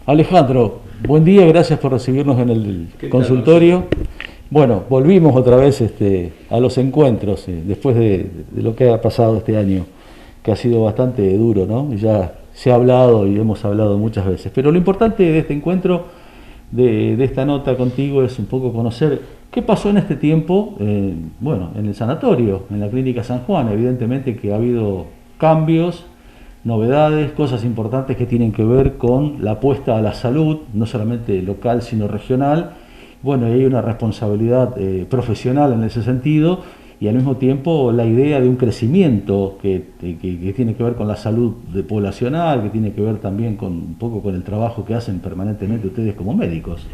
Alejandro, buen día, gracias por recibirnos en el ¿Qué tal, consultorio. Marcelo? Bueno, volvimos otra vez a los encuentros después de lo que ha pasado este año, que ha sido bastante duro, ¿no? Ya se ha hablado y hemos hablado muchas veces. Pero lo importante de este encuentro, de esta nota contigo, es un poco conocer qué pasó en este tiempo, bueno, en el sanatorio, en la Clínica San Juan. Evidentemente que ha habido cambios, novedades, cosas importantes que tienen que ver con la apuesta a la salud, no solamente local sino regional. Bueno, y hay una responsabilidad profesional en ese sentido y al mismo tiempo la idea de un crecimiento que tiene que ver con la salud poblacional, que tiene que ver también con un poco con el trabajo que hacen permanentemente ustedes como médicos.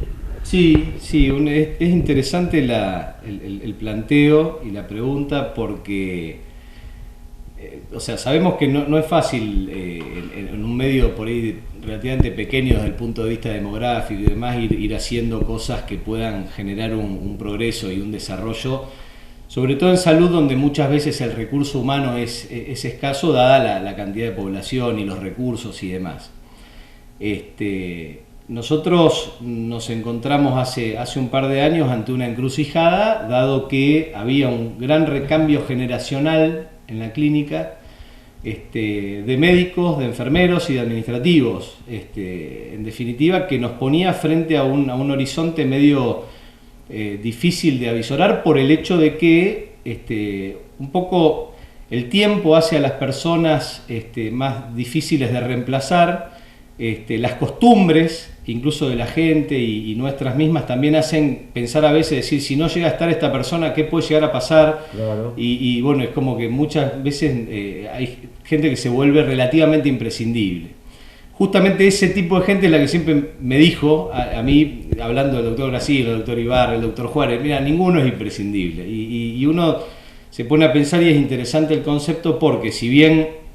Sí, sí, es interesante el planteo y la pregunta porque, o sea, sabemos que no es fácil en un medio por ahí relativamente pequeño desde el punto de vista demográfico y demás ir haciendo cosas que puedan generar un progreso y un desarrollo, sobre todo en salud donde muchas veces el recurso humano es escaso dada la cantidad de población y los recursos y demás. Nosotros nos encontramos hace un par de años ante una encrucijada, dado que había un gran recambio generacional en la clínica, de médicos, de enfermeros y de administrativos, en definitiva, que nos ponía frente a un horizonte medio difícil de avisorar por el hecho de que un poco el tiempo hace a las personas más difíciles de reemplazar. Las costumbres, incluso de la gente y nuestras mismas, también hacen pensar a veces, decir, si no llega a estar esta persona, ¿qué puede llegar a pasar? Claro. Y bueno, es como que muchas veces hay gente que se vuelve relativamente imprescindible. Justamente ese tipo de gente es la que siempre me dijo, a mí, hablando del doctor Brasil, el doctor Ibarra, el doctor Juárez, mira, ninguno es imprescindible. Y uno se pone a pensar y es interesante el concepto porque si bien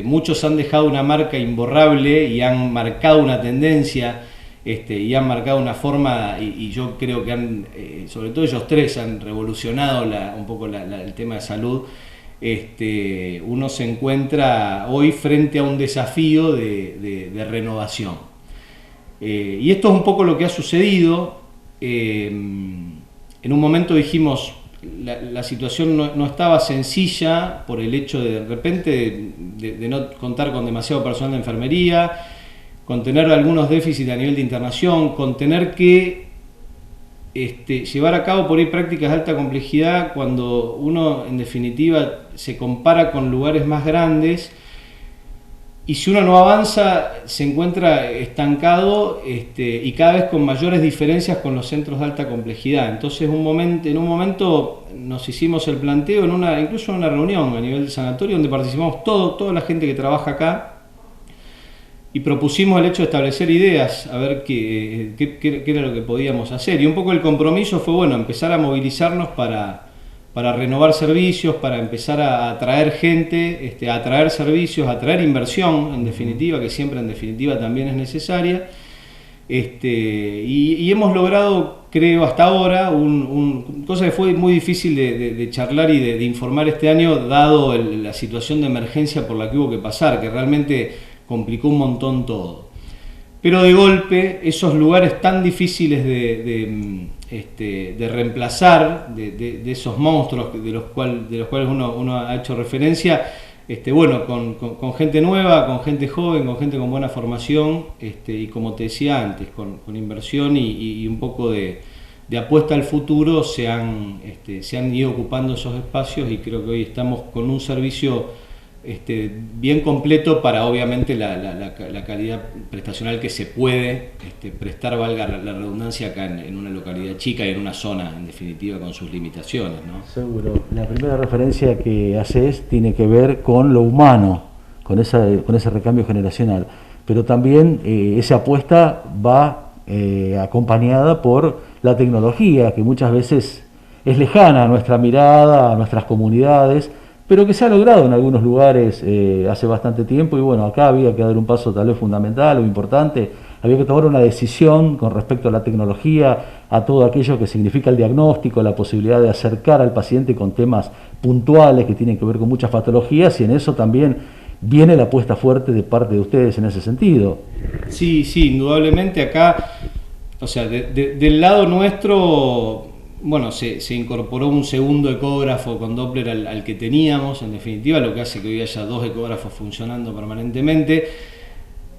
muchos han dejado una marca imborrable y han marcado una tendencia y han marcado una forma y yo creo que han, sobre todo ellos tres, han revolucionado un poco el tema de salud. Uno se encuentra hoy frente a un desafío de renovación. Y esto es un poco lo que ha sucedido. En un momento dijimos, la situación no estaba sencilla por el hecho de repente de no contar con demasiado personal de enfermería, con tener algunos déficits a nivel de internación, con tener que llevar a cabo por ahí prácticas de alta complejidad cuando uno en definitiva se compara con lugares más grandes y si uno no avanza se encuentra estancado y cada vez con mayores diferencias con los centros de alta complejidad. Entonces en un momento nos hicimos el planteo incluso en una reunión a nivel del sanatorio donde participamos toda la gente que trabaja acá y propusimos el hecho de establecer ideas, a ver qué era lo que podíamos hacer. Y un poco el compromiso fue, bueno, empezar a movilizarnos para renovar servicios, para empezar a atraer gente, a atraer servicios, a atraer inversión, en definitiva, que siempre en definitiva también es necesaria. Y hemos logrado, creo, hasta ahora, cosa que fue muy difícil de charlar y de informar este año, dado la situación de emergencia por la que hubo que pasar, que realmente complicó un montón todo. Pero de golpe, esos lugares tan difíciles de reemplazar, de esos monstruos de los cuales uno ha hecho referencia, bueno, con gente nueva, con gente joven, con gente con buena formación, y como te decía antes, con inversión y un poco de apuesta al futuro, se han ido ocupando esos espacios y creo que hoy estamos con un servicio bien completo para obviamente la calidad prestacional que se puede prestar, valga la redundancia, acá en una localidad chica y en una zona en definitiva con sus limitaciones, ¿no? Seguro. La primera referencia que haces tiene que ver con lo humano, con ese recambio generacional, pero también esa apuesta va acompañada por la tecnología, que muchas veces es lejana a nuestra mirada, a nuestras comunidades, pero que se ha logrado en algunos lugares hace bastante tiempo y bueno, acá había que dar un paso tal vez fundamental o importante, había que tomar una decisión con respecto a la tecnología, a todo aquello que significa el diagnóstico, la posibilidad de acercar al paciente con temas puntuales que tienen que ver con muchas patologías y en eso también viene la apuesta fuerte de parte de ustedes en ese sentido. Sí, sí, indudablemente acá, o sea, del lado nuestro, bueno, se incorporó un segundo ecógrafo con Doppler al que teníamos, en definitiva, lo que hace que hoy haya 2 ecógrafos funcionando permanentemente.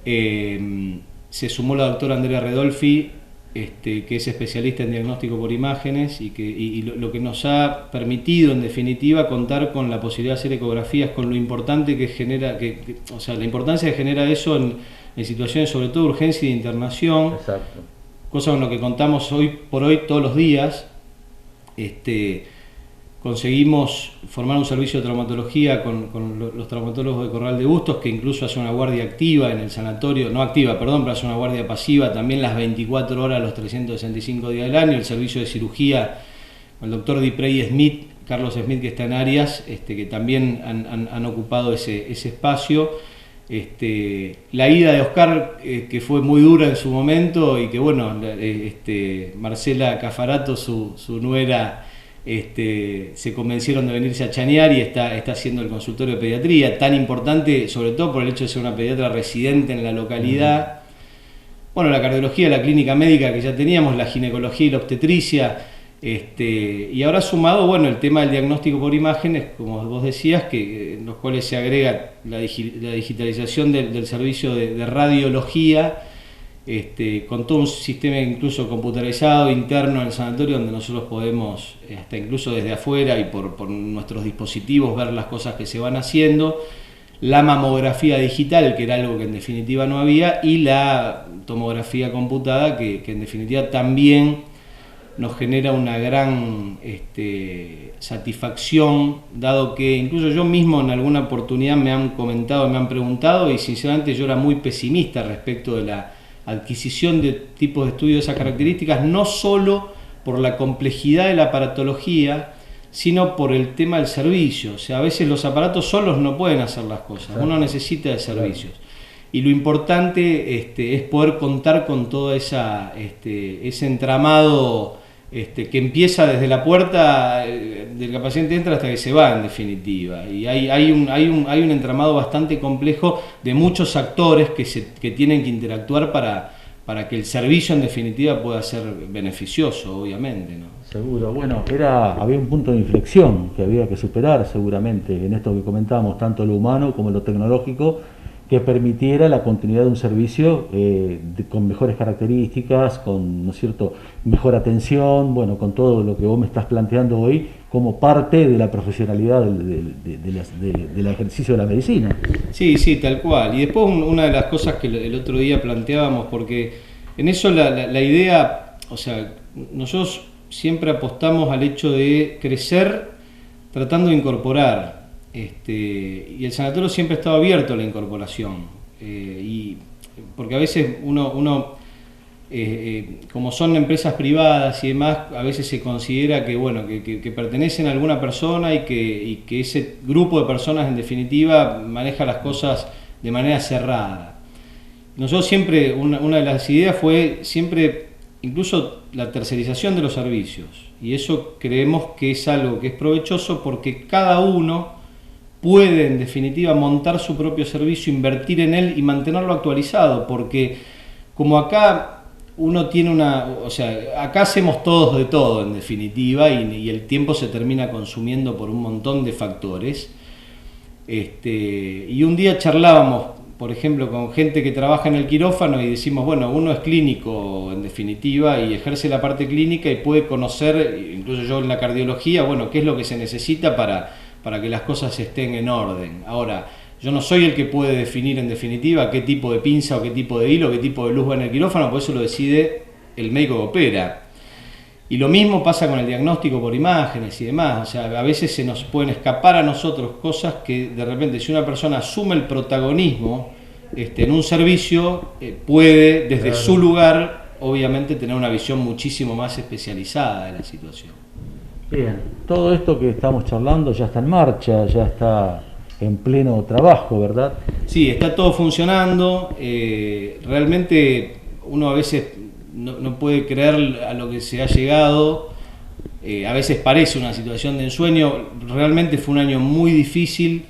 Se sumó la doctora Andrea Redolfi, que es especialista en diagnóstico por imágenes y lo que nos ha permitido, en definitiva, contar con la posibilidad de hacer ecografías, con lo importante que genera, o sea, la importancia que genera eso en situaciones sobre todo de urgencia y de internación. Exacto. Cosa con lo que contamos hoy por hoy todos los días. Conseguimos formar un servicio de traumatología con los traumatólogos de Corral de Bustos, que incluso hace una guardia activa en el sanatorio, no activa, perdón, pero hace una guardia pasiva también las 24 horas, los 365 días del año. El servicio de cirugía con el doctor Diprey Smith, Carlos Smith, que está en Arias, que también han ocupado ese espacio. La ida de Oscar, que fue muy dura en su momento, y que bueno, Marcela Cafarato, su nuera, se convencieron de venirse a chanear y está haciendo el consultorio de pediatría, tan importante sobre todo por el hecho de ser una pediatra residente en la localidad. Bueno, la cardiología, la clínica médica que ya teníamos, la ginecología y la obstetricia, y ahora sumado, bueno, el tema del diagnóstico por imágenes, como vos decías, en los cuales se agrega la digitalización del servicio de radiología, con todo un sistema incluso computarizado interno en el sanatorio, donde nosotros podemos, hasta incluso desde afuera y por nuestros dispositivos, ver las cosas que se van haciendo, la mamografía digital, que era algo que en definitiva no había, y la tomografía computada, que en definitiva también nos genera una gran satisfacción, dado que incluso yo mismo en alguna oportunidad me han comentado, me han preguntado, y sinceramente yo era muy pesimista respecto de la adquisición de tipos de estudio de esas características, no solo por la complejidad de la aparatología, sino por el tema del servicio. O sea, a veces los aparatos solos no pueden hacer las cosas, uno necesita de servicios. Y lo importante es poder contar con todo ese entramado que empieza desde la puerta del que el paciente entra hasta que se va, en definitiva. Y hay un entramado bastante complejo de muchos actores que tienen que interactuar para que el servicio en definitiva pueda ser beneficioso, obviamente, ¿no? Seguro. Bueno, había un punto de inflexión que había que superar seguramente en esto que comentábamos, tanto lo humano como lo tecnológico, que permitiera la continuidad de un servicio con mejores características, con, ¿no es cierto?, mejor atención, bueno, con todo lo que vos me estás planteando hoy como parte de la profesionalidad del ejercicio de la medicina. Sí, sí, tal cual. Y después una de las cosas que el otro día planteábamos, porque en eso la idea, o sea, nosotros siempre apostamos al hecho de crecer tratando de incorporar. Y el sanatorio siempre ha estado abierto a la incorporación, y porque a veces uno como son empresas privadas y demás, a veces se considera que bueno que pertenecen a alguna persona y que ese grupo de personas en definitiva maneja las cosas de manera cerrada. Nosotros siempre, una de las ideas fue siempre incluso la tercerización de los servicios, y eso creemos que es algo que es provechoso porque cada uno puede en definitiva montar su propio servicio, invertir en él y mantenerlo actualizado, porque como acá uno tiene o sea, acá hacemos todos de todo en definitiva, y el tiempo se termina consumiendo por un montón de factores. Y un día charlábamos, por ejemplo, con gente que trabaja en el quirófano y decimos, bueno, uno es clínico en definitiva y ejerce la parte clínica y puede conocer, incluso yo en la cardiología, bueno, qué es lo que se necesita para que las cosas estén en orden. Ahora, yo no soy el que puede definir en definitiva qué tipo de pinza o qué tipo de hilo, qué tipo de luz va en el quirófano, por eso lo decide el médico que opera. Y lo mismo pasa con el diagnóstico por imágenes y demás. O sea, a veces se nos pueden escapar a nosotros cosas que de repente, si una persona asume el protagonismo en un servicio, puede desde su lugar, obviamente, tener una visión muchísimo más especializada de la situación. Bien, todo esto que estamos charlando ya está en marcha, ya está en pleno trabajo, ¿verdad? Sí, está todo funcionando. Realmente uno a veces no puede creer a lo que se ha llegado. A veces parece una situación de ensueño. Realmente fue un año muy difícil,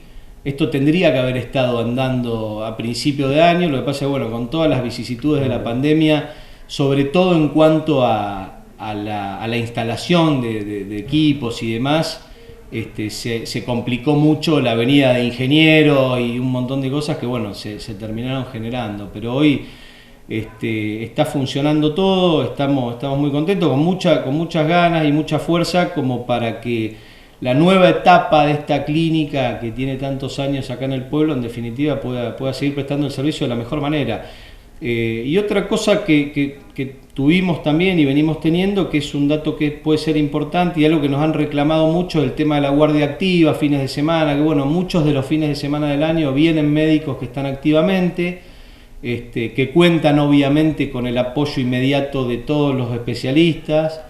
Esto tendría que haber estado andando a principio de año, lo que pasa es que, bueno, con todas las vicisitudes de la pandemia, sobre todo en cuanto a la instalación de equipos y demás, se complicó mucho la venida de ingenieros y un montón de cosas que, bueno, se terminaron generando, pero hoy está funcionando todo, estamos muy contentos, con muchas ganas y mucha fuerza como para que la nueva etapa de esta clínica que tiene tantos años acá en el pueblo, en definitiva, pueda seguir prestando el servicio de la mejor manera. Y otra cosa que tuvimos también y venimos teniendo, que es un dato que puede ser importante y algo que nos han reclamado mucho, el tema de la guardia activa, fines de semana, que bueno, muchos de los fines de semana del año vienen médicos que están activamente, que cuentan obviamente con el apoyo inmediato de todos los especialistas,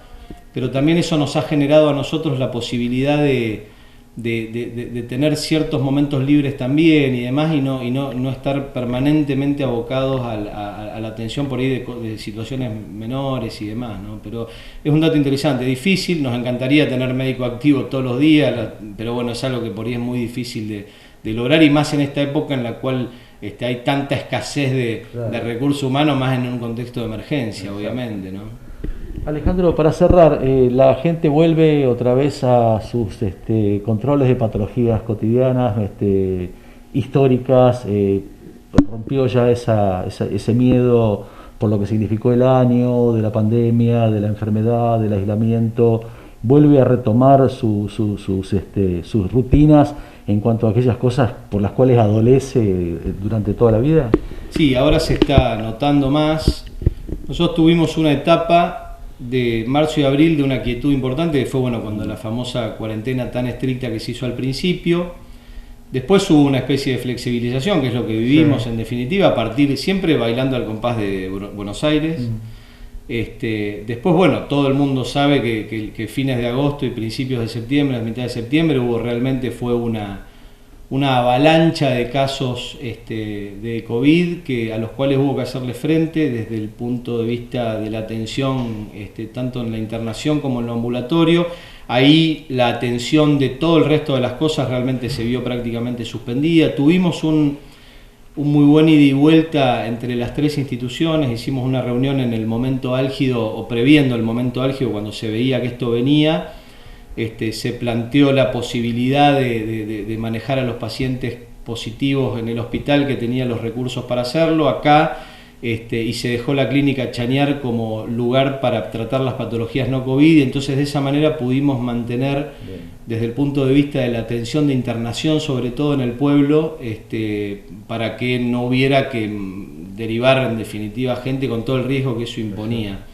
pero también eso nos ha generado a nosotros la posibilidad de tener ciertos momentos libres también y demás, y no estar permanentemente abocados a la atención por ahí de situaciones menores y demás, ¿no? Pero es un dato interesante, difícil, nos encantaría tener médico activo todos los días, pero bueno, es algo que por ahí es muy difícil de lograr, y más en esta época en la cual hay tanta escasez de recursos humanos, más en un contexto de emergencia, obviamente, ¿no? Alejandro, para cerrar, la gente vuelve otra vez a sus controles de patologías cotidianas, históricas, rompió ya ese miedo por lo que significó el año, de la pandemia, de la enfermedad, del aislamiento, vuelve a retomar sus rutinas en cuanto a aquellas cosas por las cuales adolece durante toda la vida. Sí, ahora se está notando más. Nosotros tuvimos una etapa de marzo y abril de una quietud importante, que fue cuando la famosa cuarentena tan estricta que se hizo al principio. Después hubo una especie de flexibilización, que es lo que vivimos, sí, en definitiva, a partir siempre bailando al compás de Buenos Aires. Después, todo el mundo sabe que fines de agosto y principios de septiembre, la mitad de septiembre, fue una avalancha de casos de COVID a los cuales hubo que hacerle frente desde el punto de vista de la atención, tanto en la internación como en lo ambulatorio. Ahí la atención de todo el resto de las cosas realmente se vio prácticamente suspendida. Tuvimos un muy buen ida y vuelta entre las tres instituciones, hicimos una reunión en el momento álgido o previendo el momento álgido cuando se veía que esto venía. Se planteó la posibilidad de manejar a los pacientes positivos en el hospital que tenía los recursos para hacerlo acá, y se dejó la clínica Chañar como lugar para tratar las patologías no COVID, y entonces de esa manera pudimos mantener, desde el punto de vista de la atención de internación, sobre todo en el pueblo, para que no hubiera que derivar en definitiva gente con todo el riesgo que eso imponía.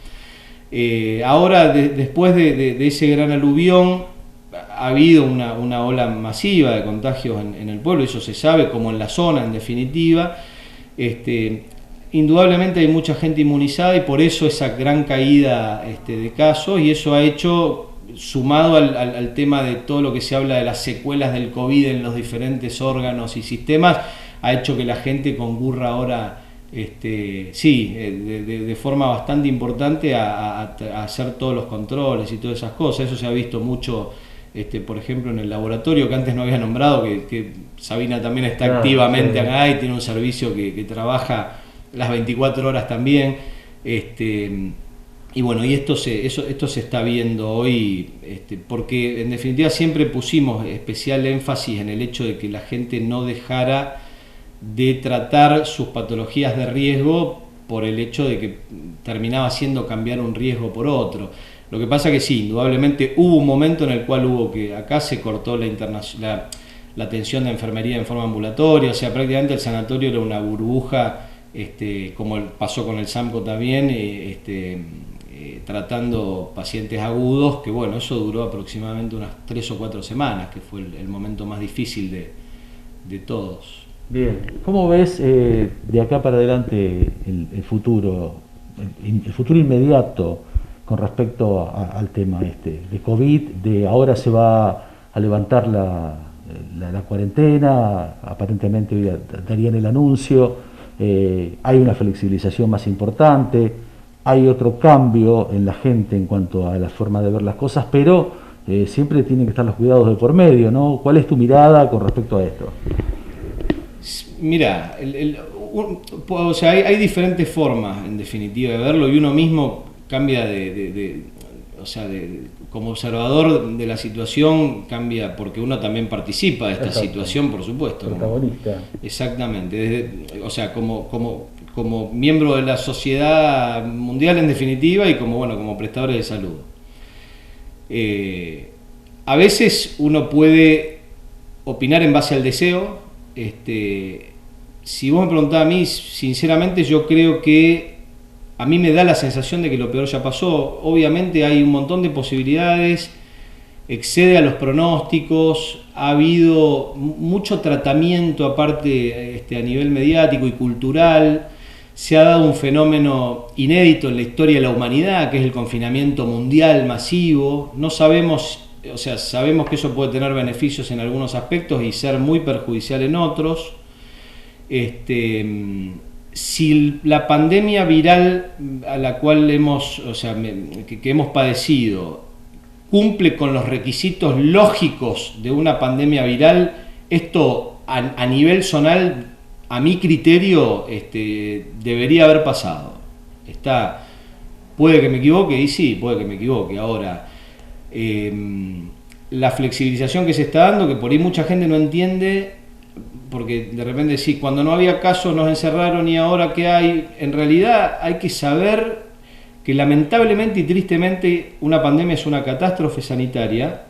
Ahora, después de ese gran aluvión, ha habido una ola masiva de contagios en el pueblo, eso se sabe, como en la zona en definitiva. Indudablemente hay mucha gente inmunizada y por eso esa gran caída de casos, y eso ha hecho, sumado al tema de todo lo que se habla de las secuelas del COVID en los diferentes órganos y sistemas, ha hecho que la gente concurra ahora de forma bastante importante a hacer todos los controles y todas esas cosas. Eso se ha visto mucho, por ejemplo, en el laboratorio que antes no había nombrado, que Sabina también está activamente acá y tiene un servicio que trabaja las 24 horas también. Y esto se está viendo hoy, porque en definitiva siempre pusimos especial énfasis en el hecho de que la gente no dejara de tratar sus patologías de riesgo por el hecho de que terminaba siendo cambiar un riesgo por otro. Lo que pasa que sí, indudablemente hubo un momento en el cual acá se cortó la atención de enfermería en forma ambulatoria, o sea, prácticamente el sanatorio era una burbuja, como pasó con el SAMCO también, tratando pacientes agudos, que eso duró aproximadamente unas 3 o 4 semanas, que fue el momento más difícil de todos. Bien, ¿cómo ves de acá para adelante el futuro inmediato con respecto al tema de COVID? Ahora se va a levantar la cuarentena, aparentemente hoy darían el anuncio, hay una flexibilización más importante, hay otro cambio en la gente en cuanto a la forma de ver las cosas, pero siempre tienen que estar los cuidados de por medio, ¿no? ¿Cuál es tu mirada con respecto a esto? Mira, o sea, hay diferentes formas, en definitiva, de verlo, y uno mismo cambia o sea, como observador de la situación, cambia porque uno también participa de esta Exacto. situación, por supuesto. Protagonista. Exactamente, o sea, como miembro de la sociedad mundial, en definitiva, y como prestadores de salud. A veces uno puede opinar en base al deseo. Si vos me preguntás a mí, sinceramente yo creo que a mí me da la sensación de que lo peor ya pasó. Obviamente hay un montón de posibilidades, excede a los pronósticos, ha habido mucho tratamiento aparte a nivel mediático y cultural, se ha dado un fenómeno inédito en la historia de la humanidad, que es el confinamiento mundial masivo. No sabemos, o sea, sabemos que eso puede tener beneficios en algunos aspectos y ser muy perjudicial en otros. Si la pandemia viral a la cual hemos padecido cumple con los requisitos lógicos de una pandemia viral, esto a nivel zonal, a mi criterio, debería haber pasado. Puede que me equivoque, y sí, puede que me equivoque. Ahora, la flexibilización que se está dando, que por ahí mucha gente no entiende, porque de repente sí, cuando no había casos nos encerraron y ahora que hay, en realidad hay que saber que lamentablemente y tristemente una pandemia es una catástrofe sanitaria,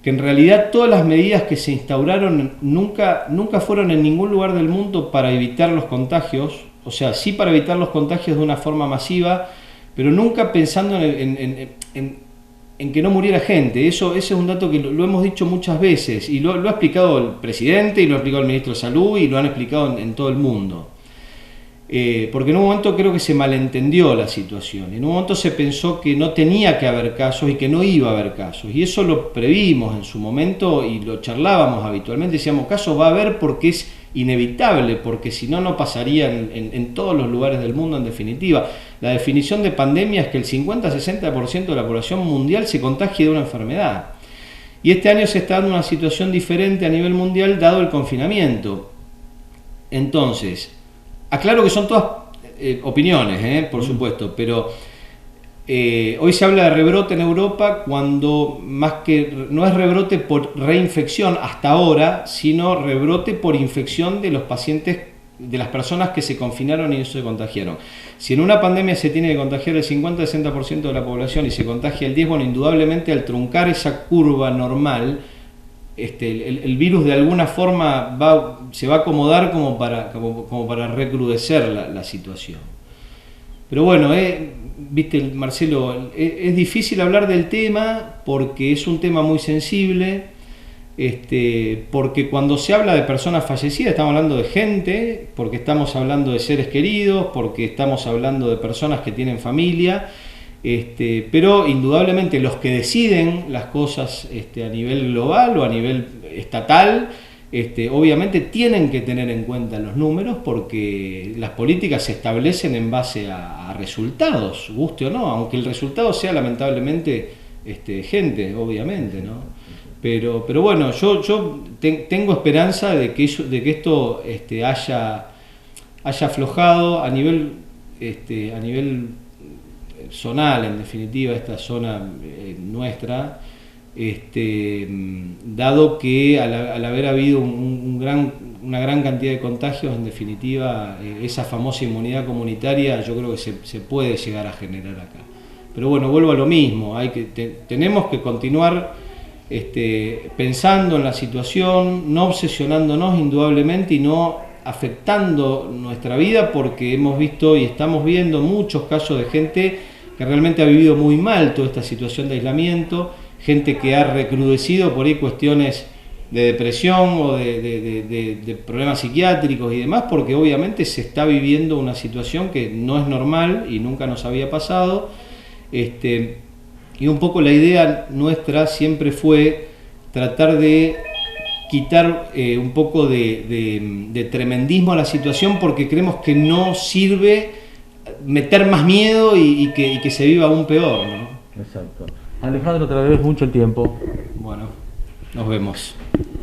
que en realidad todas las medidas que se instauraron nunca fueron en ningún lugar del mundo para evitar los contagios, o sea, sí para evitar los contagios de una forma masiva, pero nunca pensando en que no muriera gente. Ese es un dato que lo hemos dicho muchas veces, y lo ha explicado el presidente, y lo ha explicado el ministro de Salud, y lo han explicado en todo el mundo. Porque en un momento creo que se malentendió la situación, en un momento se pensó que no tenía que haber casos y que no iba a haber casos, y eso lo previmos en su momento y lo charlábamos habitualmente, decíamos, casos va a haber porque es inevitable, porque si no, no pasaría en todos los lugares del mundo en definitiva. La definición de pandemia es que el 50-60% de la población mundial se contagie de una enfermedad, y este año se está dando una situación diferente a nivel mundial dado el confinamiento. Entonces, aclaro que son todas opiniones, por supuesto, pero hoy se habla de rebrote en Europa cuando más que no es rebrote por reinfección hasta ahora, sino rebrote por infección de los pacientes, de las personas que se confinaron y no se contagiaron. Si en una pandemia se tiene que contagiar el 50-60% de la población y se contagia el 10%, bueno, indudablemente al truncar esa curva normal, el virus de alguna forma se va a acomodar como para recrudecer la situación. Pero bueno, viste, Marcelo, es difícil hablar del tema porque es un tema muy sensible, porque cuando se habla de personas fallecidas estamos hablando de gente, porque estamos hablando de seres queridos, porque estamos hablando de personas que tienen familia. Pero indudablemente los que deciden las cosas a nivel global o a nivel estatal, obviamente tienen que tener en cuenta los números, porque las políticas se establecen en base a resultados, guste o no, aunque el resultado sea lamentablemente gente, obviamente, ¿no? Pero bueno, yo tengo esperanza de que esto haya aflojado a nivel zonal, en definitiva, esta zona nuestra, dado que al haber habido una gran cantidad de contagios, en definitiva, esa famosa inmunidad comunitaria yo creo que se puede llegar a generar acá. Pero bueno, vuelvo a lo mismo, tenemos que continuar pensando en la situación, no obsesionándonos indudablemente y no afectando nuestra vida, porque hemos visto y estamos viendo muchos casos de gente que realmente ha vivido muy mal toda esta situación de aislamiento, gente que ha recrudecido por ahí cuestiones de depresión o de problemas psiquiátricos y demás, porque obviamente se está viviendo una situación que no es normal y nunca nos había pasado. Y un poco la idea nuestra siempre fue tratar de quitar un poco de tremendismo a la situación, porque creemos que no sirve meter más miedo y que se viva aún peor, ¿no? Exacto. Alejandro, te agradezco mucho el tiempo. Bueno, nos vemos.